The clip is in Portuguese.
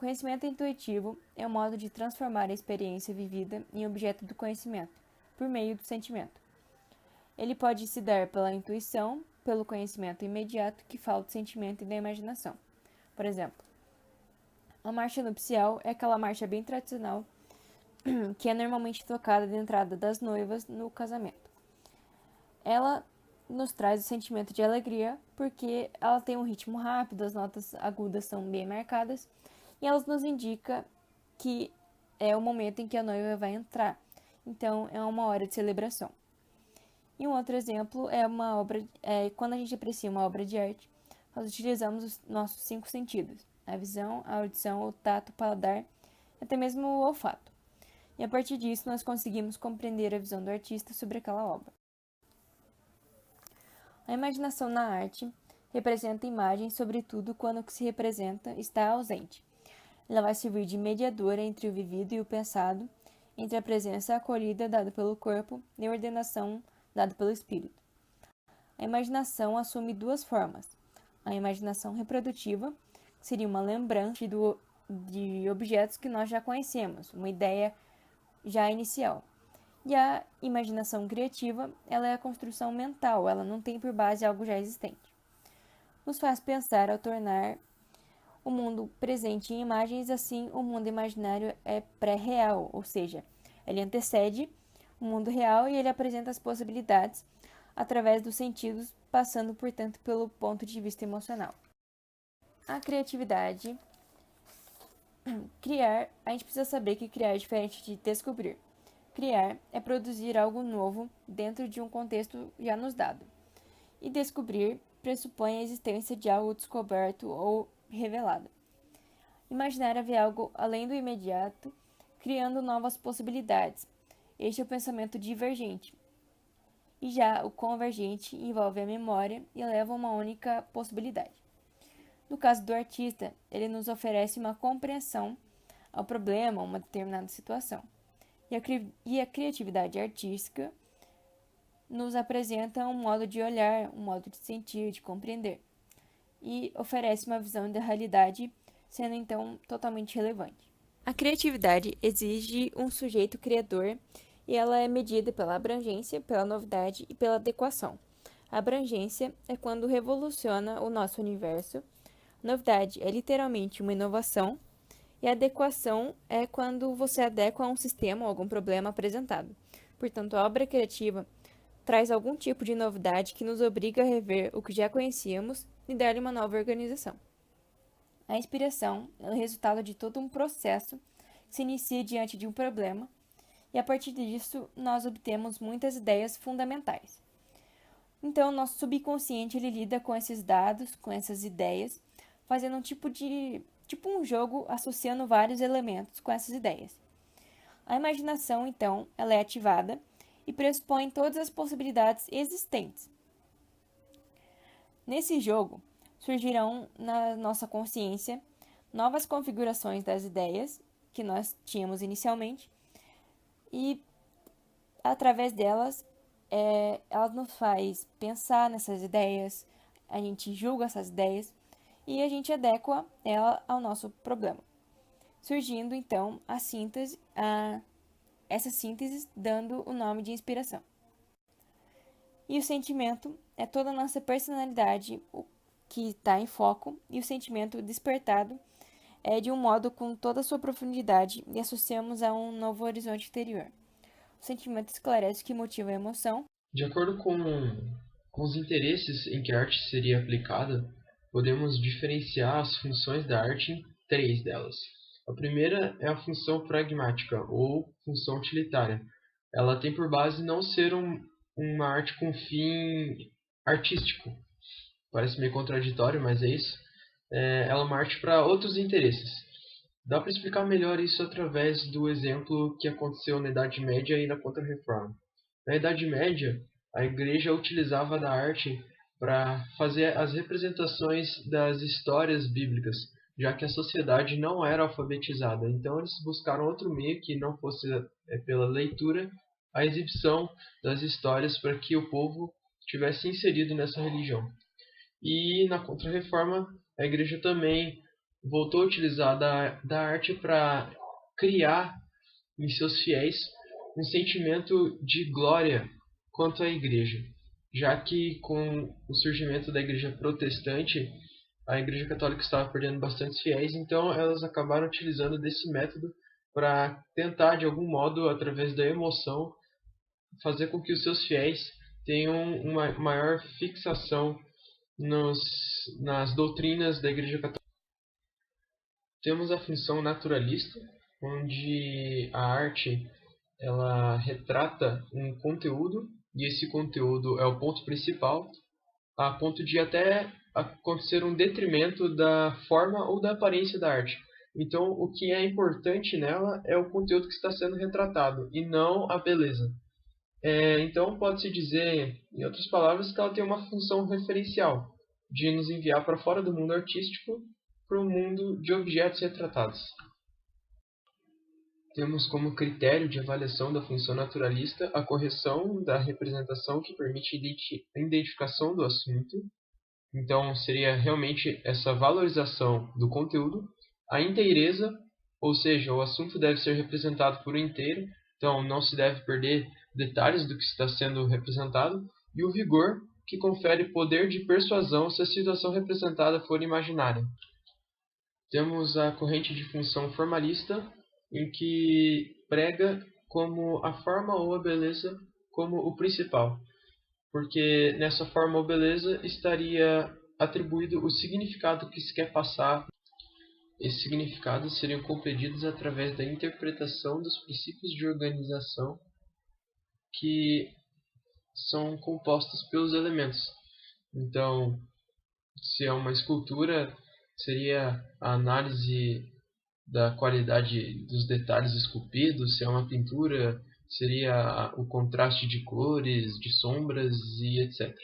Conhecimento intuitivo é um modo de transformar a experiência vivida em objeto do conhecimento, por meio do sentimento. Ele pode se dar pela intuição, pelo conhecimento imediato que fala do sentimento e da imaginação. Por exemplo, a marcha nupcial é aquela marcha bem tradicional que é normalmente tocada de entrada das noivas no casamento. Ela nos traz o sentimento de alegria porque ela tem um ritmo rápido, as notas agudas são bem marcadas e elas nos indica que é o momento em que a noiva vai entrar. Então, é uma hora de celebração. E um outro exemplo é quando a gente aprecia uma obra de arte, nós utilizamos os nossos 5 sentidos: a visão, a audição, o tato, o paladar, até mesmo o olfato. E a partir disso, nós conseguimos compreender a visão do artista sobre aquela obra. A imaginação na arte representa imagens, sobretudo quando o que se representa está ausente. Ela vai servir de mediadora entre o vivido e o pensado, entre a presença acolhida dada pelo corpo e a ordenação dada pelo espírito. A imaginação assume 2 formas: a imaginação reprodutiva, que seria uma lembrança de objetos que nós já conhecemos, uma ideia já inicial. E a imaginação criativa, ela é a construção mental, ela não tem por base algo já existente. Nos faz pensar ao tornar o mundo presente em imagens, assim o mundo imaginário é pré-real, ou seja, ele antecede o mundo real e ele apresenta as possibilidades através dos sentidos, passando, portanto, pelo ponto de vista emocional. A criatividade. Criar, a gente precisa saber que criar é diferente de descobrir. Criar é produzir algo novo dentro de um contexto já nos dado. E descobrir pressupõe a existência de algo descoberto ou revelado. Imaginar é ver algo além do imediato, criando novas possibilidades. Este é o pensamento divergente. E já o convergente envolve a memória e leva a uma única possibilidade. No caso do artista, ele nos oferece uma compreensão ao problema, a uma determinada situação. E a criatividade artística nos apresenta um modo de olhar, um modo de sentir, de compreender. E oferece uma visão da realidade, sendo então totalmente relevante. A criatividade exige um sujeito criador e ela é medida pela abrangência, pela novidade e pela adequação. A abrangência é quando revoluciona o nosso universo. Novidade é literalmente uma inovação. E a adequação é quando você adequa a um sistema ou algum problema apresentado. Portanto, a obra criativa traz algum tipo de novidade que nos obriga a rever o que já conhecíamos e dar-lhe uma nova organização. A inspiração é o resultado de todo um processo que se inicia diante de um problema, e a partir disso nós obtemos muitas ideias fundamentais. Então, nosso subconsciente ele lida com esses dados, com essas ideias, fazendo um jogo, associando vários elementos com essas ideias. A imaginação, então, ela é ativada e pressupõe todas as possibilidades existentes. Nesse jogo, surgirão na nossa consciência novas configurações das ideias que nós tínhamos inicialmente e, através delas, ela nos faz pensar nessas ideias, a gente julga essas ideias e a gente adequa ela ao nosso problema, surgindo então essa síntese dando o nome de inspiração. E o sentimento é toda a nossa personalidade que está em foco, e o sentimento despertado é de um modo com toda a sua profundidade e associamos a um novo horizonte interior. O sentimento esclarece o que motiva a emoção. De acordo com os interesses em que a arte seria aplicada, podemos diferenciar as funções da arte em 3 delas. A primeira é a função pragmática, ou função utilitária. Ela tem por base não ser uma arte com fim artístico. Parece meio contraditório, mas é isso. Ela é uma arte para outros interesses. Dá para explicar melhor isso através do exemplo que aconteceu na Idade Média e na Contra-Reforma. Na Idade Média, a Igreja utilizava da arte para fazer as representações das histórias bíblicas, já que a sociedade não era alfabetizada. Então eles buscaram outro meio que não fosse pela leitura, a exibição das histórias para que o povo tivesse inserido nessa religião. E na Contra-Reforma, a Igreja também voltou a utilizar da arte para criar em seus fiéis um sentimento de glória quanto à igreja, já que com o surgimento da igreja protestante, a igreja católica estava perdendo bastantes fiéis, então elas acabaram utilizando desse método para tentar, de algum modo, através da emoção, fazer com que os seus fiéis tenham uma maior fixação nas doutrinas da igreja católica. Temos a função naturalista, onde a arte ela retrata um conteúdo, e esse conteúdo é o ponto principal, a ponto de até acontecer um detrimento da forma ou da aparência da arte. Então, o que é importante nela é o conteúdo que está sendo retratado, e não a beleza. Então, pode-se dizer, em outras palavras, que ela tem uma função referencial, de nos enviar para fora do mundo artístico para o mundo de objetos retratados. Temos como critério de avaliação da função naturalista a correção da representação que permite a identificação do assunto. Então, seria realmente essa valorização do conteúdo, a inteireza, ou seja, o assunto deve ser representado por inteiro, então não se deve perder detalhes do que está sendo representado, e o vigor, que confere poder de persuasão se a situação representada for imaginária. Temos a corrente de função formalista, em que prega como a forma ou a beleza como o principal, porque nessa forma ou beleza estaria atribuído o significado que se quer passar. Esses significados seriam compreendidos através da interpretação dos princípios de organização que são compostos pelos elementos. Então, se é uma escultura, seria a análise da qualidade dos detalhes esculpidos. Se é uma pintura, seria o contraste de cores, de sombras e etc.